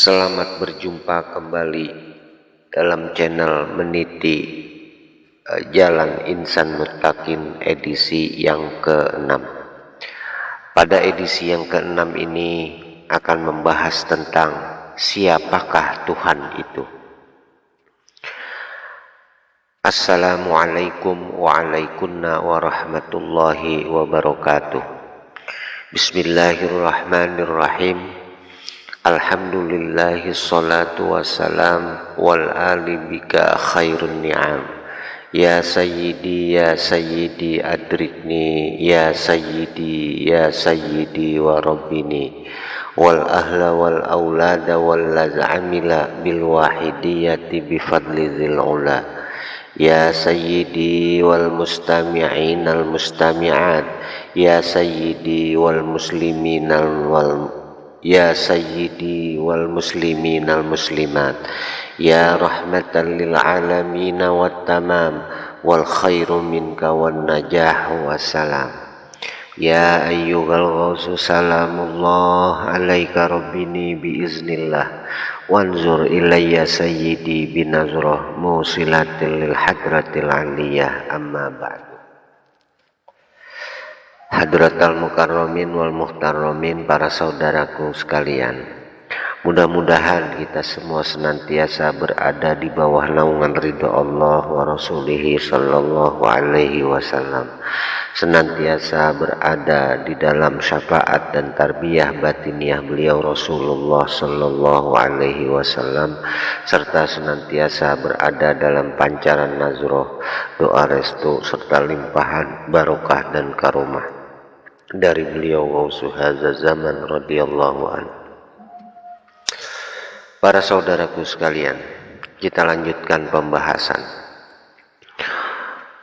Selamat berjumpa kembali dalam channel Meniti Jalan Insan Muttaqin edisi yang ke-6. Pada edisi yang ke-6 ini akan membahas tentang siapakah Tuhan itu. Assalamualaikum warahmatullahi wabarakatuh. Bismillahirrahmanirrahim. Alhamdulillahi salatu wassalam wal ali bika khairun ni'am. Ya sayyidi adrikni, ya sayyidi wa rabbini, wal ahla wal awlada wal laz'amila bil wahidiyati bifadli zil ula. Ya sayyidi wal mustami'in al mustami'at, ya sayyidi wal muslimin Ya sayyidi wal muslimin al muslimat, ya rahmatan lil alamin wat tamam, wal khairu minka wan najah wassalam. Ya ayyuhal ghausu salamullah alaika rabbini biiznillah, wanzur ilayya sayyidi binazrah musilatil lil hadratil aliyah, amma ba'du. Hadratal mukarramin wal muhtarramin, para saudaraku sekalian, mudah-mudahan kita semua senantiasa berada di bawah naungan ridha Allah wa rasulihi sallallahu alaihi wasallam, senantiasa berada di dalam syafaat dan tarbiyah batiniah beliau Rasulullah sallallahu alaihi wasallam, serta senantiasa berada dalam pancaran nazroh, doa restu serta limpahan barokah dan karomah dari beliau Ghausu hadza zaman radhiyallahu anhu. Para saudaraku sekalian, kita lanjutkan pembahasan.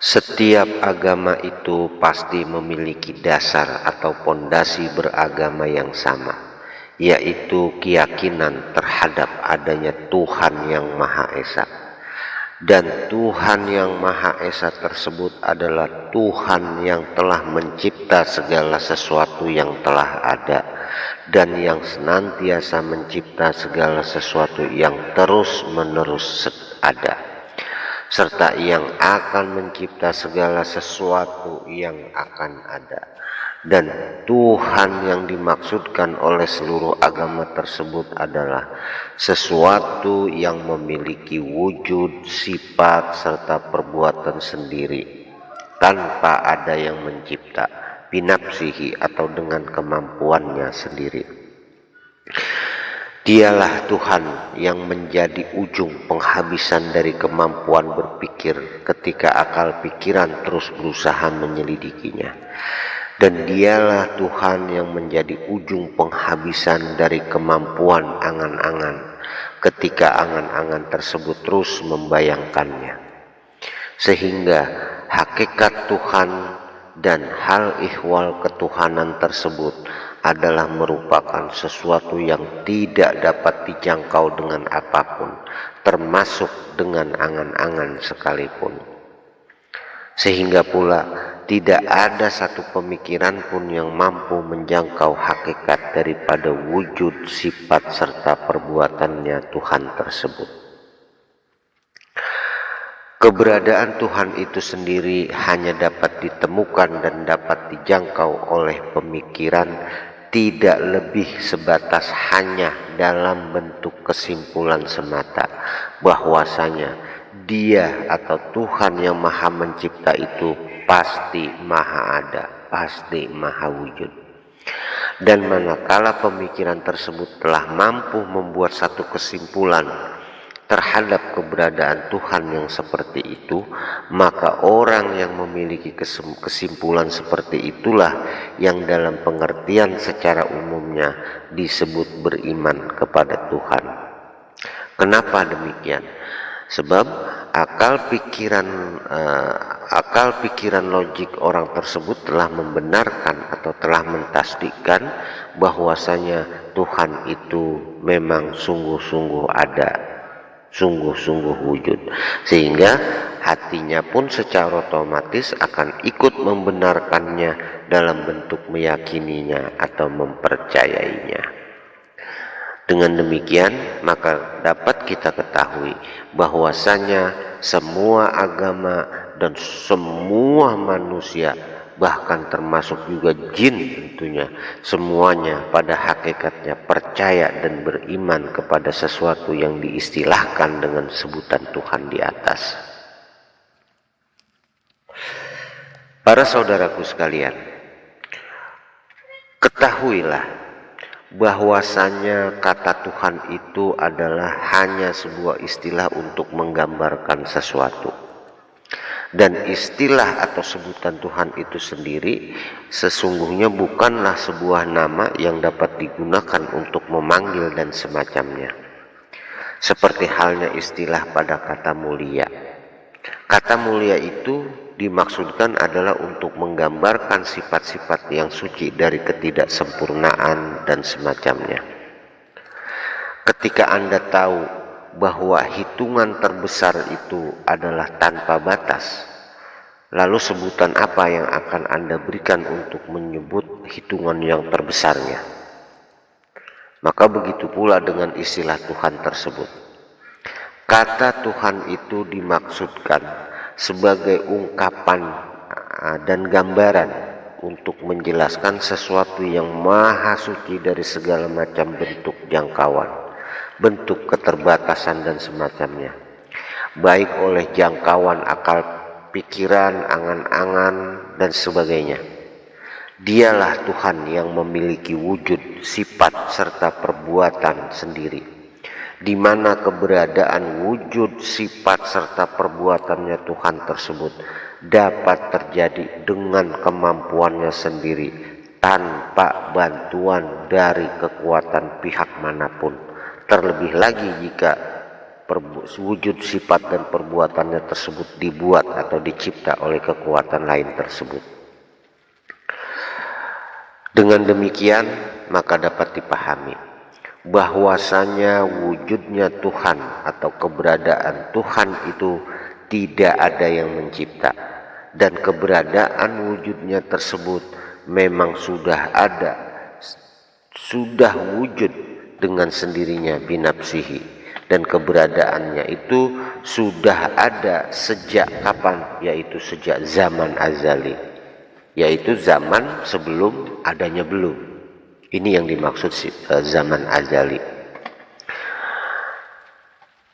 Setiap agama itu pasti memiliki dasar atau pondasi beragama yang sama, yaitu keyakinan terhadap adanya Tuhan yang Maha Esa. Dan Tuhan yang Maha Esa tersebut adalah Tuhan yang telah mencipta segala sesuatu yang telah ada, dan yang senantiasa mencipta segala sesuatu yang terus-menerus ada, serta yang akan mencipta segala sesuatu yang akan ada. Dan Tuhan yang dimaksudkan oleh seluruh agama tersebut adalah sesuatu yang memiliki wujud, sifat, serta perbuatan sendiri tanpa ada yang mencipta, binafsihi atau dengan kemampuannya sendiri. Dialah Tuhan yang menjadi ujung penghabisan dari kemampuan berpikir ketika akal pikiran terus berusaha menyelidikinya. Dan dialah Tuhan yang menjadi ujung penghabisan dari kemampuan angan-angan ketika angan-angan tersebut terus membayangkannya. Sehingga hakikat Tuhan dan hal ihwal ketuhanan tersebut adalah merupakan sesuatu yang tidak dapat dijangkau dengan apapun, termasuk dengan angan-angan sekalipun. Sehingga pula tidak ada satu pemikiran pun yang mampu menjangkau hakikat daripada wujud, sifat, serta perbuatannya Tuhan tersebut. Keberadaan Tuhan itu sendiri hanya dapat ditemukan dan dapat dijangkau oleh pemikiran, tidak lebih sebatas hanya dalam bentuk kesimpulan semata bahwasanya Dia atau Tuhan yang Maha Mencipta itu pasti Maha Ada, pasti Maha Wujud. Dan manakala pemikiran tersebut telah mampu membuat satu kesimpulan terhadap keberadaan Tuhan yang seperti itu, maka orang yang memiliki kesimpulan seperti itulah yang dalam pengertian secara umumnya disebut beriman kepada Tuhan. Kenapa demikian? Sebab akal pikiran logik orang tersebut telah membenarkan atau telah mentasdikkan bahwasanya Tuhan itu memang sungguh-sungguh ada, sungguh-sungguh wujud, sehingga hatinya pun secara otomatis akan ikut membenarkannya dalam bentuk meyakininya atau mempercayainya. Dengan demikian, maka dapat kita ketahui bahwasanya semua agama dan semua manusia, bahkan termasuk juga jin tentunya, semuanya pada hakikatnya percaya dan beriman kepada sesuatu yang diistilahkan dengan sebutan Tuhan di atas. Para saudaraku sekalian, ketahuilah bahwasanya kata Tuhan itu adalah hanya sebuah istilah untuk menggambarkan sesuatu. Dan istilah atau sebutan Tuhan itu sendiri sesungguhnya bukanlah sebuah nama yang dapat digunakan untuk memanggil dan semacamnya. Seperti halnya istilah pada kata mulia. Kata mulia itu dimaksudkan adalah untuk menggambarkan sifat-sifat yang suci dari ketidaksempurnaan dan semacamnya. Ketika Anda tahu bahwa hitungan terbesar itu adalah tanpa batas, lalu sebutan apa yang akan Anda berikan untuk menyebut hitungan yang terbesarnya? Maka begitu pula dengan istilah Tuhan tersebut. Kata Tuhan itu dimaksudkan sebagai ungkapan dan gambaran untuk menjelaskan sesuatu yang maha suci dari segala macam bentuk jangkauan, bentuk keterbatasan dan semacamnya, baik oleh jangkauan akal pikiran, angan-angan dan sebagainya. Dialah Tuhan yang memiliki wujud, sifat serta perbuatan sendiri, di mana keberadaan wujud, sifat, serta perbuatannya Tuhan tersebut dapat terjadi dengan kemampuannya sendiri tanpa bantuan dari kekuatan pihak manapun. Terlebih lagi jika wujud, sifat, dan perbuatannya tersebut dibuat atau dicipta oleh kekuatan lain tersebut. Dengan demikian, maka dapat dipahami bahwasanya wujudnya Tuhan atau keberadaan Tuhan itu tidak ada yang mencipta, dan keberadaan wujudnya tersebut memang sudah ada, sudah wujud dengan sendirinya binafsihi, dan keberadaannya itu sudah ada sejak kapan? Yaitu sejak zaman azali, yaitu zaman sebelum adanya belum. Ini yang dimaksud zaman azali.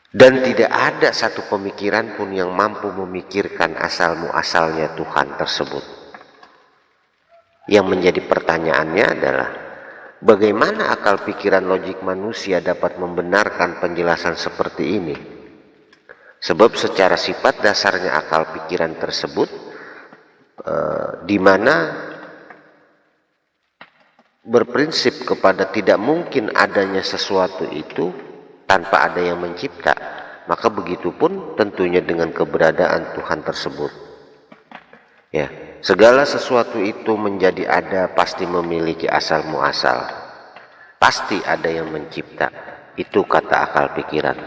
Dan tidak ada satu pemikiran pun yang mampu memikirkan asal muasalnya Tuhan tersebut. Yang menjadi pertanyaannya adalah, bagaimana akal pikiran logik manusia dapat membenarkan penjelasan seperti ini? Sebab secara sifat dasarnya akal pikiran tersebut di mana berprinsip kepada tidak mungkin adanya sesuatu itu tanpa ada yang mencipta, maka begitu pun tentunya dengan keberadaan Tuhan tersebut. Ya, segala sesuatu itu menjadi ada pasti memiliki asal muasal, pasti ada yang mencipta. Itu kata akal pikiran.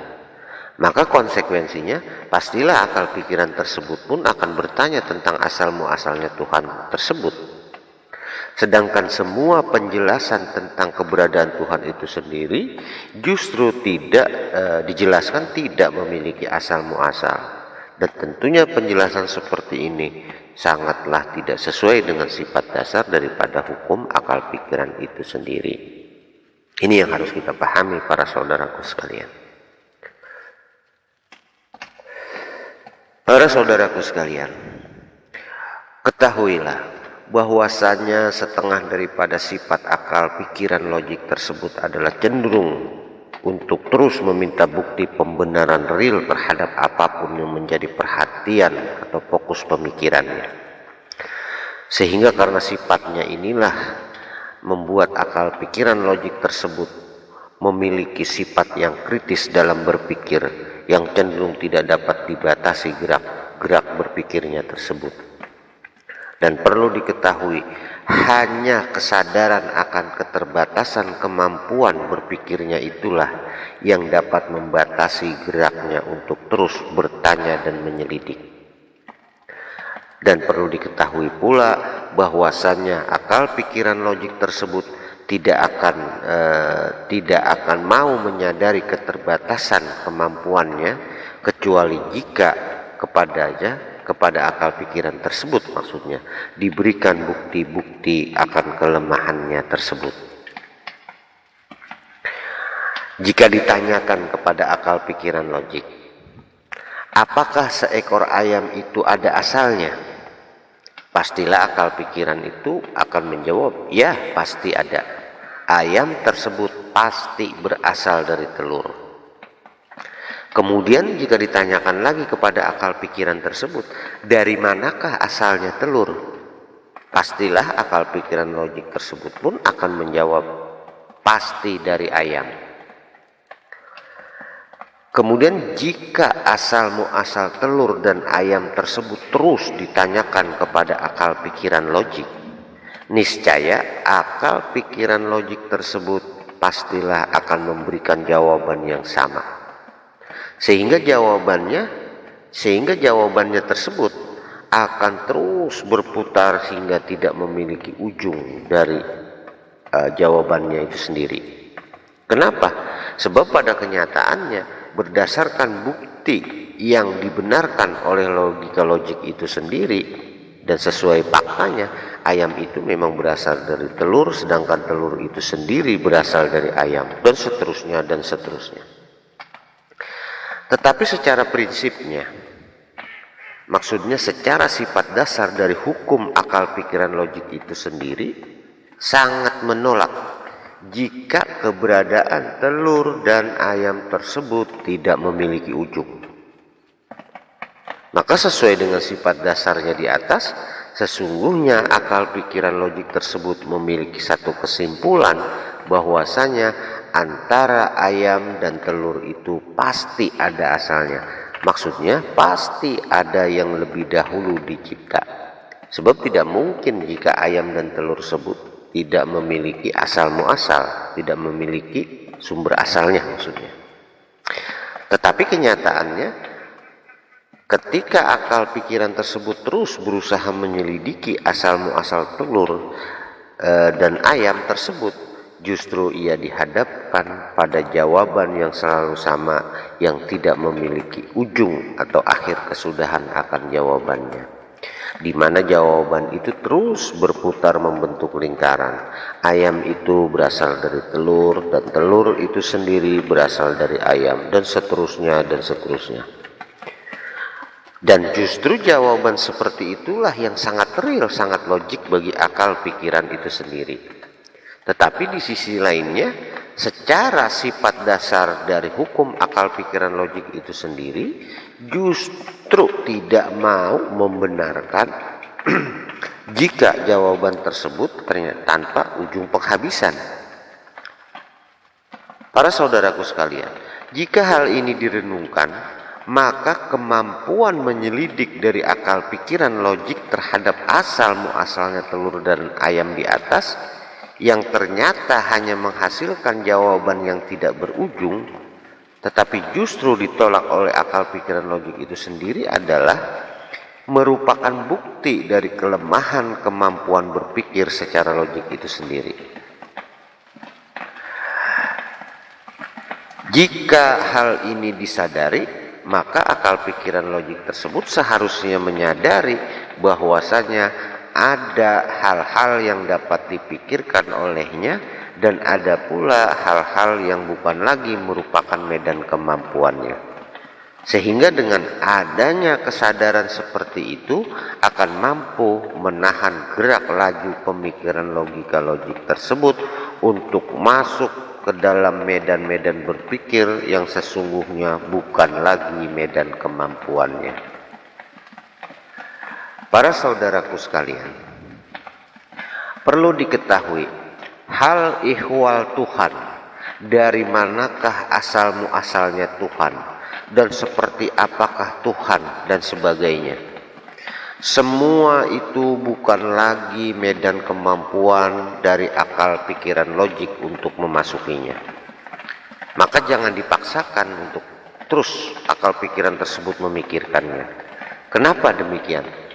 Maka konsekuensinya pastilah akal pikiran tersebut pun akan bertanya tentang asal muasalnya Tuhan tersebut. Sedangkan semua penjelasan tentang keberadaan Tuhan itu sendiri justru tidak dijelaskan tidak memiliki asal muasal. Dan tentunya penjelasan seperti ini sangatlah tidak sesuai dengan sifat dasar daripada hukum akal pikiran itu sendiri. Ini yang harus kita pahami para saudaraku sekalian. Para saudaraku sekalian, ketahuilah bahwasanya setengah daripada sifat akal pikiran logik tersebut adalah cenderung untuk terus meminta bukti pembenaran real terhadap apapun yang menjadi perhatian atau fokus pemikirannya. Sehingga karena sifatnya inilah membuat akal pikiran logik tersebut memiliki sifat yang kritis dalam berpikir, yang cenderung tidak dapat dibatasi gerak berpikirnya tersebut. Dan perlu diketahui, hanya kesadaran akan keterbatasan kemampuan berpikirnya itulah yang dapat membatasi geraknya untuk terus bertanya dan menyelidik. Dan perlu diketahui pula bahwasannya akal pikiran logik tersebut tidak akan mau menyadari keterbatasan kemampuannya kecuali jika kepada akal pikiran tersebut maksudnya diberikan bukti-bukti akan kelemahannya tersebut. Jika ditanyakan kepada akal pikiran logik, apakah seekor ayam itu ada asalnya? Pastilah akal pikiran itu akan menjawab, ya pasti ada. Ayam tersebut pasti berasal dari telur. Kemudian jika ditanyakan lagi kepada akal pikiran tersebut, dari manakah asalnya telur? Pastilah akal pikiran logik tersebut pun akan menjawab, pasti dari ayam. Kemudian jika asal muasal telur dan ayam tersebut terus ditanyakan kepada akal pikiran logik, niscaya akal pikiran logik tersebut pastilah akan memberikan jawaban yang sama. Sehingga jawabannya tersebut akan terus berputar hingga tidak memiliki ujung dari jawabannya itu sendiri. Kenapa? Sebab pada kenyataannya berdasarkan bukti yang dibenarkan oleh logika logik itu sendiri dan sesuai faktanya, ayam itu memang berasal dari telur, sedangkan telur itu sendiri berasal dari ayam, dan seterusnya dan seterusnya. Tetapi secara prinsipnya, maksudnya secara sifat dasar dari hukum akal pikiran logik itu sendiri sangat menolak jika keberadaan telur dan ayam tersebut tidak memiliki ujung. Maka sesuai dengan sifat dasarnya di atas, sesungguhnya akal pikiran logik tersebut memiliki satu kesimpulan bahwasanya antara ayam dan telur itu pasti ada asalnya. Maksudnya pasti ada yang lebih dahulu dicipta. Sebab tidak mungkin jika ayam dan telur tersebut tidak memiliki asal muasal, tidak memiliki sumber asalnya maksudnya. Tetapi kenyataannya ketika akal pikiran tersebut terus berusaha menyelidiki asal muasal telur dan ayam tersebut, justru ia dihadapkan pada jawaban yang selalu sama, yang tidak memiliki ujung atau akhir kesudahan akan jawabannya, di mana jawaban itu terus berputar membentuk lingkaran. Ayam itu berasal dari telur, dan telur itu sendiri berasal dari ayam, dan seterusnya dan seterusnya. Dan justru jawaban seperti itulah yang sangat real, sangat logik bagi akal pikiran itu sendiri. Tetapi di sisi lainnya, secara sifat dasar dari hukum akal pikiran logik itu sendiri justru tidak mau membenarkan jika jawaban tersebut ternyata tanpa ujung penghabisan. Para saudaraku sekalian, jika hal ini direnungkan, maka kemampuan menyelidik dari akal pikiran logik terhadap asal muasalnya telur dan ayam di atas, yang ternyata hanya menghasilkan jawaban yang tidak berujung, tetapi justru ditolak oleh akal pikiran logik itu sendiri, adalah merupakan bukti dari kelemahan kemampuan berpikir secara logik itu sendiri. Jika hal ini disadari, maka akal pikiran logik tersebut seharusnya menyadari bahwasanya ada hal-hal yang dapat dipikirkan olehnya, dan ada pula hal-hal yang bukan lagi merupakan medan kemampuannya. Sehingga dengan adanya kesadaran seperti itu akan mampu menahan gerak laju pemikiran logika logik tersebut untuk masuk ke dalam medan-medan berpikir yang sesungguhnya bukan lagi medan kemampuannya. Para saudaraku sekalian, perlu diketahui hal ihwal Tuhan, dari manakah asal muasalnya Tuhan, dan seperti apakah Tuhan, dan sebagainya. Semua itu bukan lagi medan kemampuan dari akal pikiran logik untuk memasukinya. Maka jangan dipaksakan untuk terus akal pikiran tersebut memikirkannya. Kenapa demikian?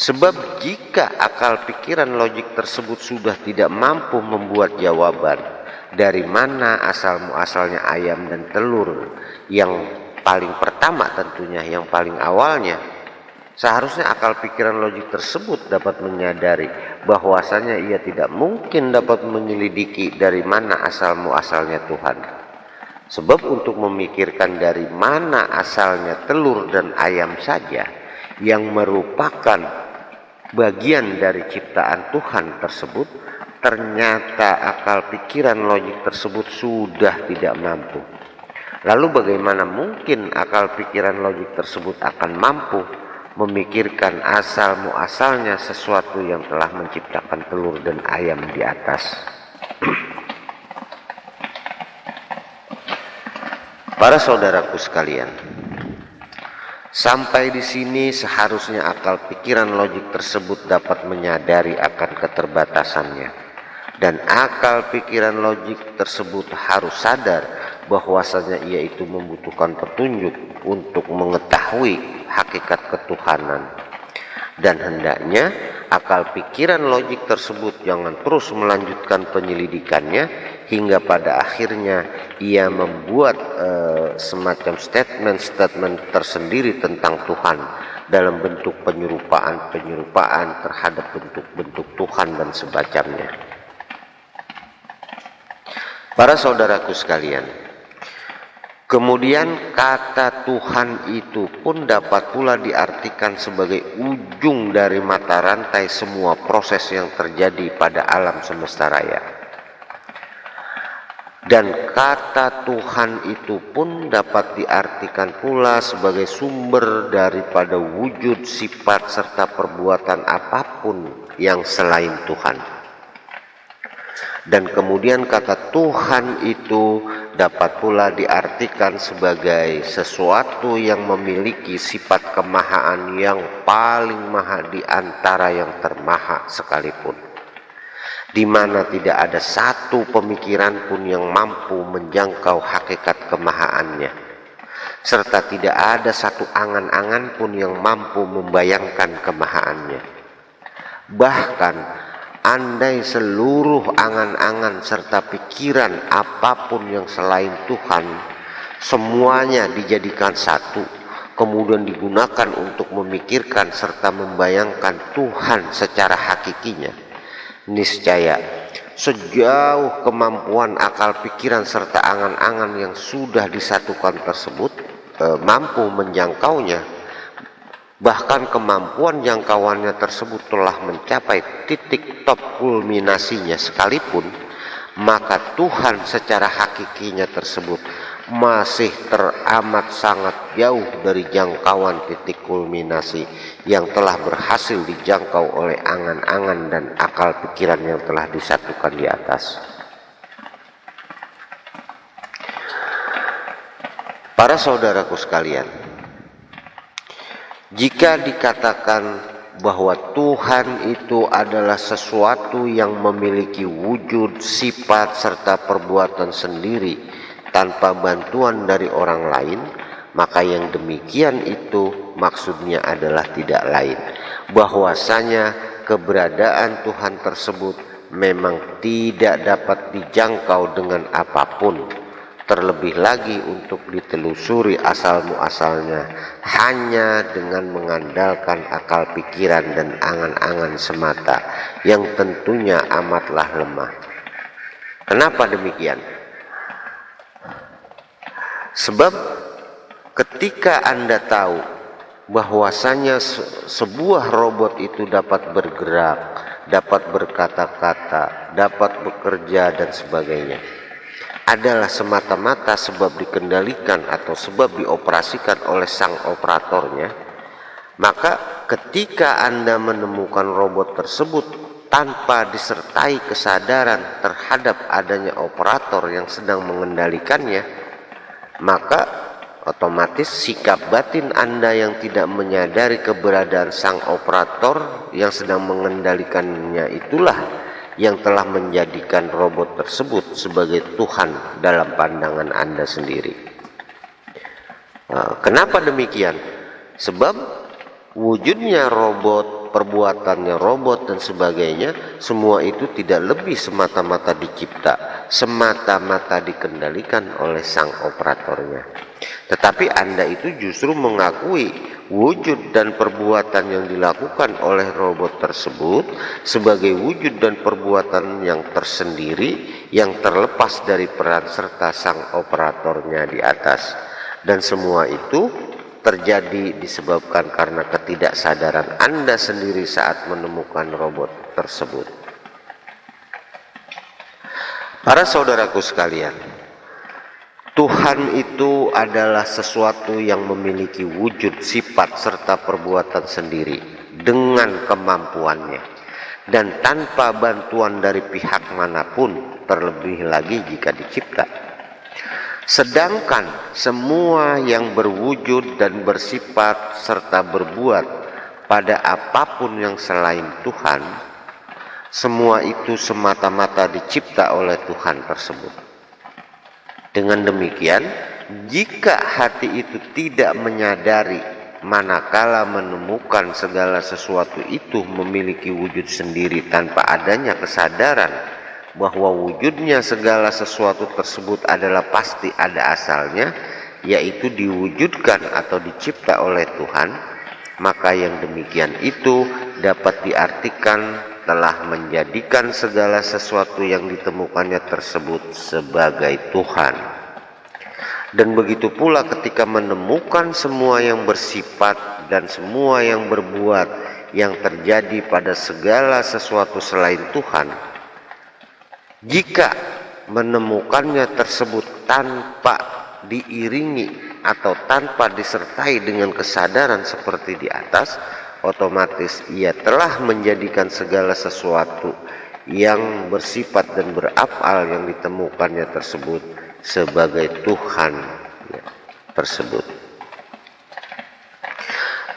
Sebab jika akal pikiran logik tersebut sudah tidak mampu membuat jawaban dari mana asal muasalnya ayam dan telur yang paling pertama, tentunya yang paling awalnya, seharusnya akal pikiran logik tersebut dapat menyadari bahwasanya ia tidak mungkin dapat menyelidiki dari mana asal muasalnya Tuhan. Sebab untuk memikirkan dari mana asalnya telur dan ayam saja yang merupakan bagian dari ciptaan Tuhan tersebut, ternyata akal pikiran logik tersebut sudah tidak mampu. Lalu bagaimana mungkin akal pikiran logik tersebut akan mampu memikirkan asal muasalnya sesuatu yang telah menciptakan telur dan ayam di atas? Para saudaraku sekalian, sampai di sini seharusnya akal pikiran logik tersebut dapat menyadari akan keterbatasannya, dan akal pikiran logik tersebut harus sadar bahwasanya ia itu membutuhkan petunjuk untuk mengetahui hakikat ketuhanan. Dan hendaknya akal pikiran logik tersebut jangan terus melanjutkan penyelidikannya hingga pada akhirnya ia membuat semacam statement tersendiri tentang Tuhan dalam bentuk penyerupaan terhadap bentuk-bentuk Tuhan dan sebagainya. Para saudaraku sekalian, kemudian kata Tuhan itu pun dapat pula diartikan sebagai ujung dari mata rantai semua proses yang terjadi pada alam semesta raya. Dan kata Tuhan itu pun dapat diartikan pula sebagai sumber daripada wujud, sifat, serta perbuatan apapun yang selain Tuhan. Dan kemudian kata Tuhan itu dapat pula diartikan sebagai sesuatu yang memiliki sifat kemahaan yang paling maha di antara yang termaha sekalipun, di mana tidak ada satu pemikiran pun yang mampu menjangkau hakikat kemahaannya, serta tidak ada satu angan-angan pun yang mampu membayangkan kemahaannya. Bahkan andai seluruh angan-angan serta pikiran apapun yang selain Tuhan semuanya dijadikan satu, kemudian digunakan untuk memikirkan serta membayangkan Tuhan secara hakikinya, niscaya sejauh kemampuan akal pikiran serta angan-angan yang sudah disatukan tersebut mampu menjangkaunya, bahkan kemampuan jangkauannya tersebut telah mencapai titik top kulminasinya sekalipun, maka Tuhan secara hakikinya tersebut masih teramat sangat jauh dari jangkauan titik kulminasi yang telah berhasil dijangkau oleh angan-angan dan akal pikiran yang telah disatukan di atas. Para saudaraku sekalian, jika dikatakan bahwa Tuhan itu adalah sesuatu yang memiliki wujud, sifat, serta perbuatan sendiri tanpa bantuan dari orang lain, maka yang demikian itu maksudnya adalah tidak lain bahwasanya keberadaan Tuhan tersebut memang tidak dapat dijangkau dengan apapun, terlebih lagi untuk ditelusuri asal muasalnya hanya dengan mengandalkan akal pikiran dan angan-angan semata yang tentunya amatlah lemah. Kenapa demikian? Sebab ketika Anda tahu bahwasanya sebuah robot itu dapat bergerak, dapat berkata-kata, dapat bekerja dan sebagainya, adalah semata-mata sebab dikendalikan atau sebab dioperasikan oleh sang operatornya, maka ketika Anda menemukan robot tersebut tanpa disertai kesadaran terhadap adanya operator yang sedang mengendalikannya, maka otomatis sikap batin Anda yang tidak menyadari keberadaan sang operator yang sedang mengendalikannya itulah yang telah menjadikan robot tersebut sebagai Tuhan dalam pandangan Anda sendiri. Kenapa demikian? Sebab wujudnya robot perbuatannya robot dan sebagainya, semua itu tidak lebih semata-mata dicipta, semata-mata dikendalikan oleh sang operatornya. Tetapi Anda itu justru mengakui wujud dan perbuatan yang dilakukan oleh robot tersebut sebagai wujud dan perbuatan yang tersendiri, yang terlepas dari peran serta sang operatornya di atas. Dan semua itu terjadi disebabkan karena ketidaksadaran Anda sendiri saat menemukan robot tersebut. Para saudaraku sekalian, Tuhan itu adalah sesuatu yang memiliki wujud, sifat, serta perbuatan sendiri dengan kemampuannya dan tanpa bantuan dari pihak manapun, terlebih lagi jika dicipta. Sedangkan semua yang berwujud dan bersifat serta berbuat pada apapun yang selain Tuhan, semua itu semata-mata dicipta oleh Tuhan tersebut. Dengan demikian, jika hati itu tidak menyadari manakala menemukan segala sesuatu itu memiliki wujud sendiri tanpa adanya kesadaran bahwa wujudnya segala sesuatu tersebut adalah pasti ada asalnya, yaitu diwujudkan atau dicipta oleh Tuhan, maka yang demikian itu dapat diartikan telah menjadikan segala sesuatu yang ditemukannya tersebut sebagai Tuhan. Dan begitu pula ketika menemukan semua yang bersifat dan semua yang berbuat yang terjadi pada segala sesuatu selain Tuhan, jika menemukannya tersebut tanpa diiringi atau tanpa disertai dengan kesadaran seperti di atas, otomatis ia telah menjadikan segala sesuatu yang bersifat dan berafal yang ditemukannya tersebut sebagai Tuhan tersebut.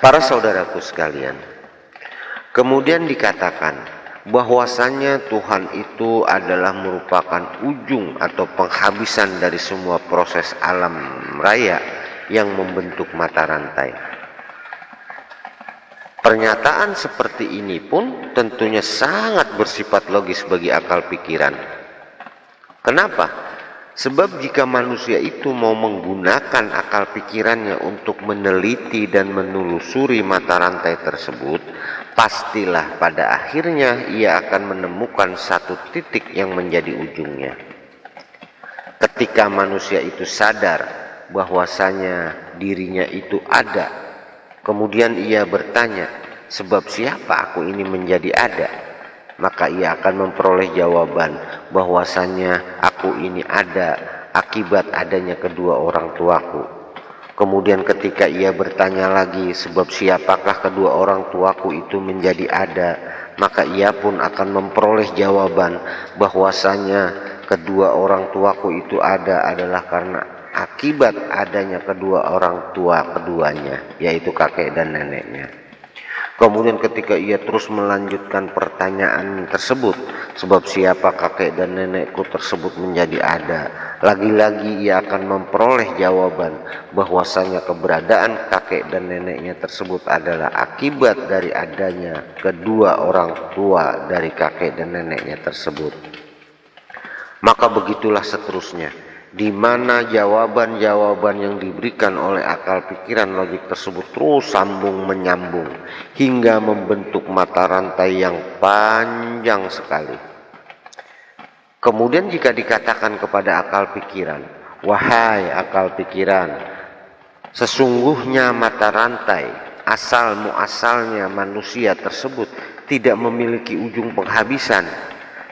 Para saudaraku sekalian, kemudian dikatakan bahwasanya Tuhan itu adalah merupakan ujung atau penghabisan dari semua proses alam raya yang membentuk mata rantai. Pernyataan seperti ini pun tentunya sangat bersifat logis bagi akal pikiran. Kenapa? Sebab jika manusia itu mau menggunakan akal pikirannya untuk meneliti dan menelusuri mata rantai tersebut, pastilah pada akhirnya ia akan menemukan satu titik yang menjadi ujungnya. Ketika manusia itu sadar bahwasanya dirinya itu ada, kemudian ia bertanya, sebab siapa aku ini menjadi ada? Maka ia akan memperoleh jawaban bahwasanya aku ini ada akibat adanya kedua orang tuaku. Kemudian ketika ia bertanya lagi, sebab siapakah kedua orang tuaku itu menjadi ada, maka ia pun akan memperoleh jawaban bahwasanya kedua orang tuaku itu ada adalah karena akibat adanya kedua orang tua keduanya, yaitu kakek dan neneknya. Kemudian ketika ia terus melanjutkan pertanyaan tersebut, sebab siapa kakek dan nenekku tersebut menjadi ada, lagi-lagi ia akan memperoleh jawaban bahwasanya keberadaan kakek dan neneknya tersebut adalah akibat dari adanya kedua orang tua dari kakek dan neneknya tersebut. Maka begitulah seterusnya, di mana jawaban-jawaban yang diberikan oleh akal pikiran logik tersebut terus sambung menyambung hingga membentuk mata rantai yang panjang sekali. Kemudian jika dikatakan kepada akal pikiran, wahai akal pikiran, sesungguhnya mata rantai asal muasalnya manusia tersebut tidak memiliki ujung penghabisan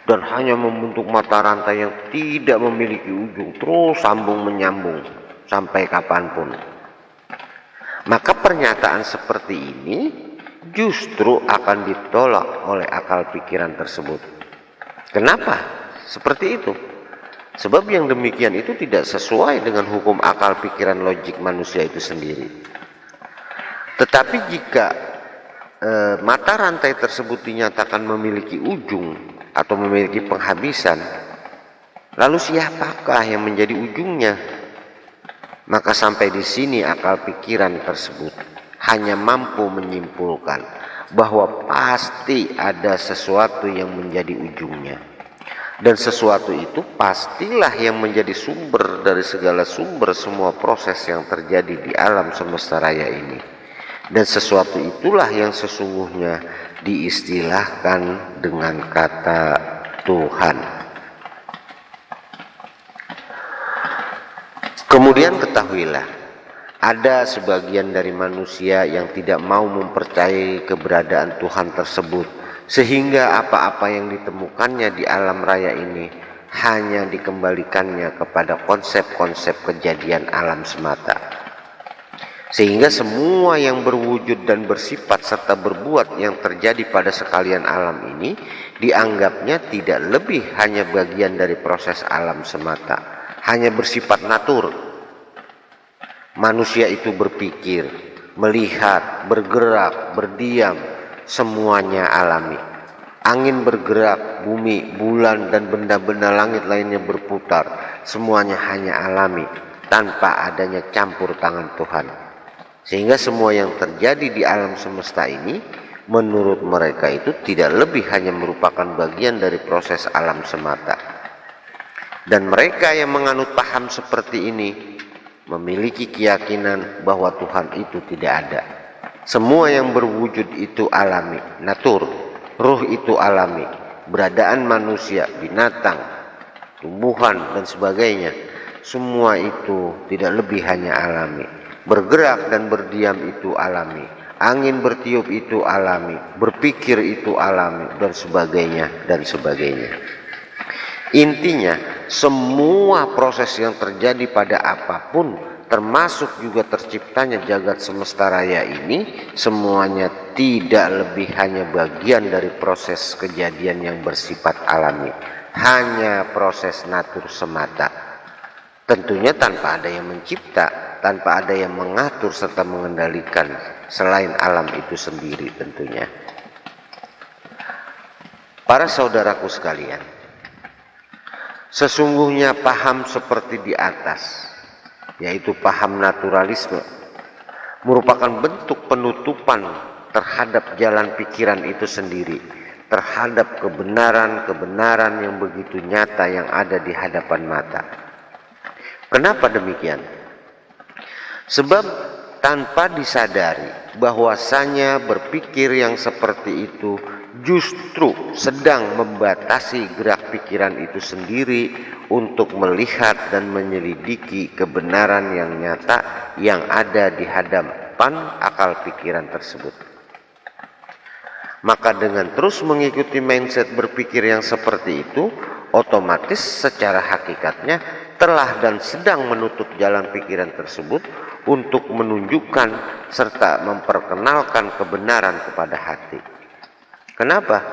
dan hanya membentuk mata rantai yang tidak memiliki ujung, terus sambung menyambung sampai kapanpun. Maka pernyataan seperti ini justru akan ditolak oleh akal pikiran tersebut. Kenapa seperti itu? Sebab yang demikian itu tidak sesuai dengan hukum akal pikiran logik manusia itu sendiri. Tetapi jika mata rantai tersebut dinyatakan memiliki ujung atau memiliki penghabisan, lalu siapakah yang menjadi ujungnya? Maka sampai di sini akal pikiran tersebut hanya mampu menyimpulkan bahwa pasti ada sesuatu yang menjadi ujungnya. Dan sesuatu itu pastilah yang menjadi sumber dari segala sumber semua proses yang terjadi di alam semesta raya ini. Dan sesuatu itulah yang sesungguhnya diistilahkan dengan kata Tuhan. Kemudian ketahuilah, ada sebagian dari manusia yang tidak mau mempercayai keberadaan Tuhan tersebut, sehingga apa-apa yang ditemukannya di alam raya ini hanya dikembalikannya kepada konsep-konsep kejadian alam semata. Sehingga semua yang berwujud dan bersifat serta berbuat yang terjadi pada sekalian alam ini dianggapnya tidak lebih hanya bagian dari proses alam semata, hanya bersifat natur. Manusia itu berpikir, melihat, bergerak, berdiam, semuanya alami. Angin bergerak, bumi, bulan, dan benda-benda langit lainnya berputar, semuanya hanya alami, tanpa adanya campur tangan Tuhan. Sehingga semua yang terjadi di alam semesta ini, menurut mereka itu tidak lebih hanya merupakan bagian dari proses alam semata. Dan mereka yang menganut paham seperti ini, memiliki keyakinan bahwa Tuhan itu tidak ada. Semua yang berwujud itu alami, natur, ruh itu alami, beradaan manusia, binatang, tumbuhan, dan sebagainya, semua itu tidak lebih hanya alami. Bergerak dan berdiam itu alami, angin bertiup itu alami, berpikir itu alami, dan sebagainya, dan sebagainya. Intinya, semua proses yang terjadi pada apapun, termasuk juga terciptanya jagat semesta raya ini, semuanya tidak lebih hanya bagian dari proses kejadian yang bersifat alami, hanya proses natur semata. Tentunya tanpa ada yang mencipta, tanpa ada yang mengatur serta mengendalikan selain alam itu sendiri tentunya. Para saudaraku sekalian, sesungguhnya paham seperti di atas, yaitu paham naturalisme, merupakan bentuk penutupan terhadap jalan pikiran itu sendiri, terhadap kebenaran-kebenaran yang begitu nyata yang ada di hadapan mata. Kenapa demikian? Sebab tanpa disadari bahwasanya berpikir yang seperti itu justru sedang membatasi gerak pikiran itu sendiri untuk melihat dan menyelidiki kebenaran yang nyata yang ada di hadapan akal pikiran tersebut. Maka dengan terus mengikuti mindset berpikir yang seperti itu, otomatis secara hakikatnya telah dan sedang menutup jalan pikiran tersebut untuk menunjukkan serta memperkenalkan kebenaran kepada hati. Kenapa?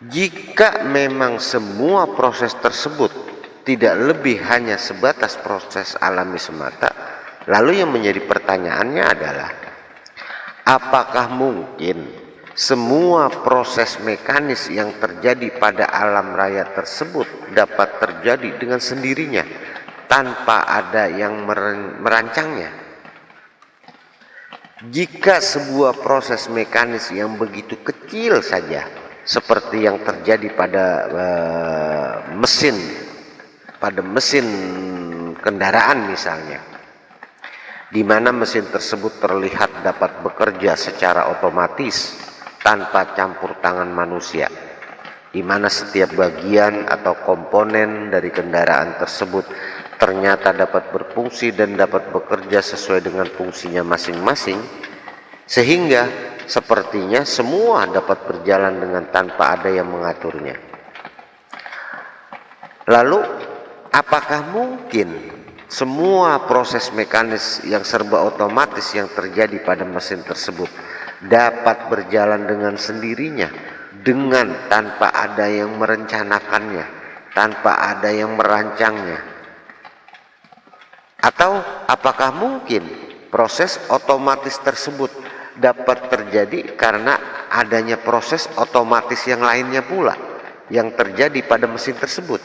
Jika memang semua proses tersebut tidak lebih hanya sebatas proses alami semata, lalu yang menjadi pertanyaannya adalah, apakah mungkin semua proses mekanis yang terjadi pada alam raya tersebut dapat terjadi dengan sendirinya tanpa ada yang merancangnya? Jika sebuah proses mekanis yang begitu kecil saja, seperti yang terjadi pada mesin kendaraan misalnya, di mana mesin tersebut terlihat dapat bekerja secara otomatis tanpa campur tangan manusia, di mana setiap bagian atau komponen dari kendaraan tersebut ternyata dapat berfungsi dan dapat bekerja sesuai dengan fungsinya masing-masing, sehingga sepertinya semua dapat berjalan dengan tanpa ada yang mengaturnya. Lalu, apakah mungkin semua proses mekanis yang serba otomatis yang terjadi pada mesin tersebut dapat berjalan dengan sendirinya, dengan tanpa ada yang merencanakannya, tanpa ada yang merancangnya? Atau apakah mungkin proses otomatis tersebut dapat terjadi karena adanya proses otomatis yang lainnya pula yang terjadi pada mesin tersebut?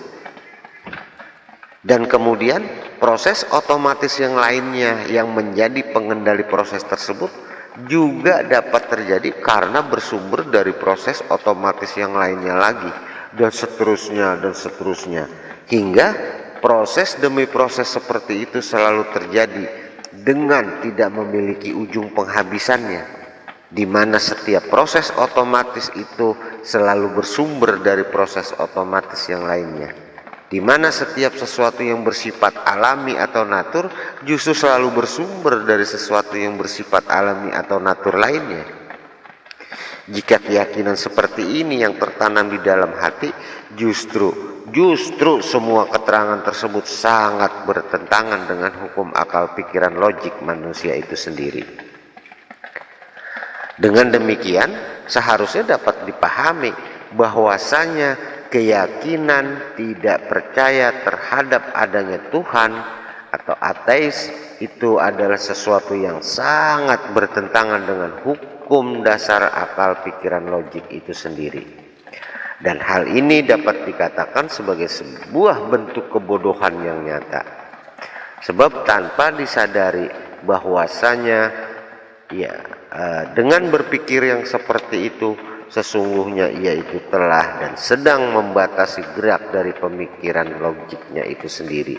Dan kemudian proses otomatis yang lainnya yang menjadi pengendali proses tersebut juga dapat terjadi karena bersumber dari proses otomatis yang lainnya lagi, dan seterusnya, hingga proses demi proses seperti itu selalu terjadi dengan tidak memiliki ujung penghabisannya, di mana setiap proses otomatis itu selalu bersumber dari proses otomatis yang lainnya, di mana setiap sesuatu yang bersifat alami atau natur justru selalu bersumber dari sesuatu yang bersifat alami atau natur lainnya. Jika keyakinan seperti ini yang tertanam di dalam hati, justru semua keterangan tersebut sangat bertentangan dengan hukum akal pikiran logik manusia itu sendiri. Dengan demikian, seharusnya dapat dipahami bahwasanya keyakinan tidak percaya terhadap adanya Tuhan atau ateis itu adalah sesuatu yang sangat bertentangan dengan hukum dasar akal pikiran logik itu sendiri. Dan hal ini dapat dikatakan sebagai sebuah bentuk kebodohan yang nyata. Sebab tanpa disadari bahwasanya dengan berpikir yang seperti itu, sesungguhnya ia itu telah dan sedang membatasi gerak dari pemikiran logiknya itu sendiri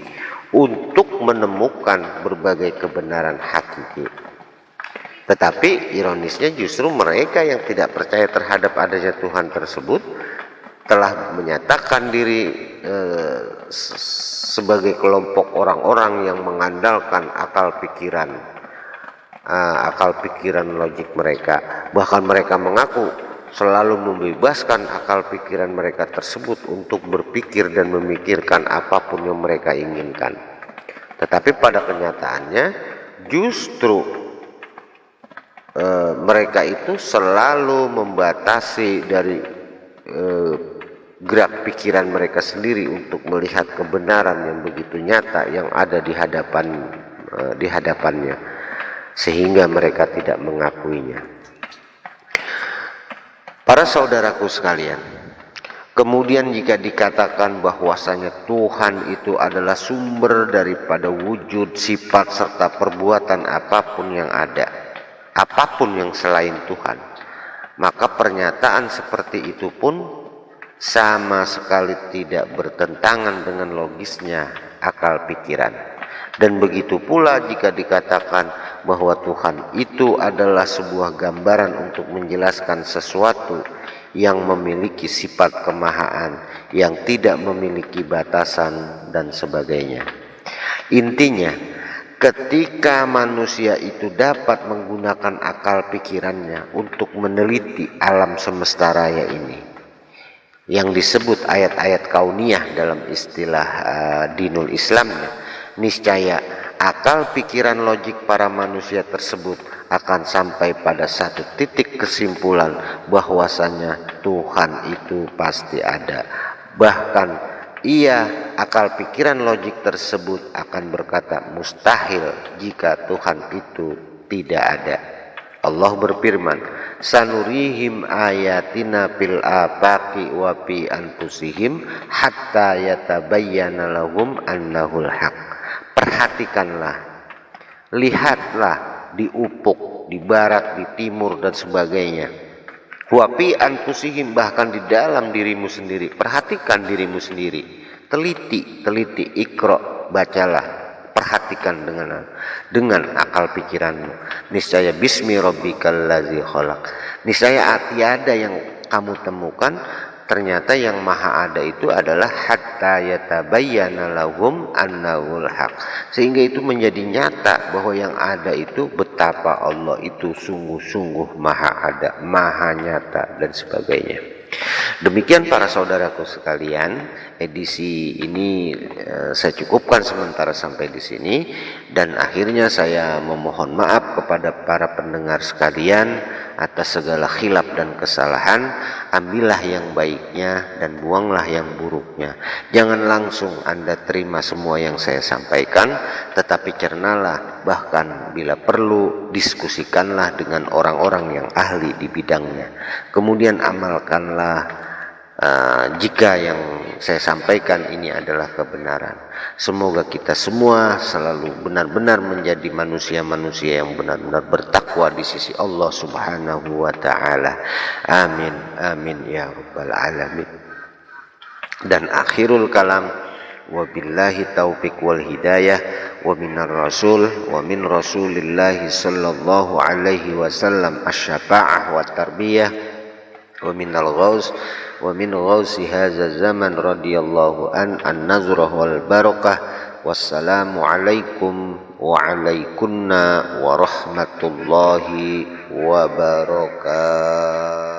untuk menemukan berbagai kebenaran hakiki. Tetapi ironisnya justru mereka yang tidak percaya terhadap adanya Tuhan tersebut telah menyatakan diri sebagai kelompok orang-orang yang mengandalkan akal pikiran logik mereka. Bahkan mereka mengaku selalu membebaskan akal pikiran mereka tersebut untuk berpikir dan memikirkan apapun yang mereka inginkan. Tetapi pada kenyataannya justru mereka itu selalu membatasi dari gerak pikiran mereka sendiri untuk melihat kebenaran yang begitu nyata yang ada di hadapannya, sehingga mereka tidak mengakuinya. Para saudaraku sekalian, kemudian jika dikatakan bahwasanya Tuhan itu adalah sumber daripada wujud, sifat, serta perbuatan apapun yang ada, apapun yang selain Tuhan, maka pernyataan seperti itu pun sama sekali tidak bertentangan dengan logisnya akal pikiran. Dan begitu pula jika dikatakan bahwa Tuhan itu adalah sebuah gambaran untuk menjelaskan sesuatu yang memiliki sifat kemahaan, yang tidak memiliki batasan dan sebagainya. Intinya, ketika manusia itu dapat menggunakan akal pikirannya untuk meneliti alam semesta raya ini, yang disebut ayat-ayat kauniyah dalam istilah dinul Islam, niscaya akal pikiran logik para manusia tersebut akan sampai pada satu titik kesimpulan bahwasanya Tuhan itu pasti ada. Bahkan akal pikiran logik tersebut akan berkata mustahil jika Tuhan itu tidak ada. Allah berfirman, sanurihim ayatina fil afaqi wa fi anfusihim hatta yatabayyana lahum annahul haq. Perhatikanlah, lihatlah di ufuk, di barat, di timur dan sebagainya. Wa fi anfusihim, bahkan di dalam dirimu sendiri. Perhatikan dirimu sendiri, teliti, ikra, bacalah. Perhatikan dengan akal pikiranmu. Niscaya bismi rabbikal ladzi khalaq. Niscaya tiada yang kamu temukan, ternyata yang maha ada itu adalah hatta yatabayyana lahum annahul haq. Sehingga itu menjadi nyata bahwa yang ada itu betapa Allah itu sungguh-sungguh maha ada, maha nyata dan sebagainya. Demikian para saudaraku sekalian, edisi ini saya cukupkan sementara sampai di sini, dan akhirnya saya memohon maaf kepada para pendengar sekalian atas segala khilaf dan kesalahan. Ambillah yang baiknya dan buanglah yang buruknya. Jangan langsung Anda terima semua yang saya sampaikan, tetapi cernalah, bahkan bila perlu diskusikanlah dengan orang-orang yang ahli di bidangnya. Kemudian amalkanlah jika yang saya sampaikan ini adalah kebenaran. Semoga kita semua selalu benar-benar menjadi manusia-manusia yang benar-benar bertakwa di sisi Allah Subhanahu wa taala. Amin amin ya rabbal alamin. Dan akhirul kalam, wabillahi taufiq wal hidayah, wa minar rasul wa min rasulillahi sallallahu alaihi wasallam asy-syafa'ah wa tarbiyah, wa minal ghaus wa min ghausi hadza zaman radhiyallahu an-nazrah wal barakah. Wassalamu alaikum wa alaikunna wa rahmatullahi wa barakatuh.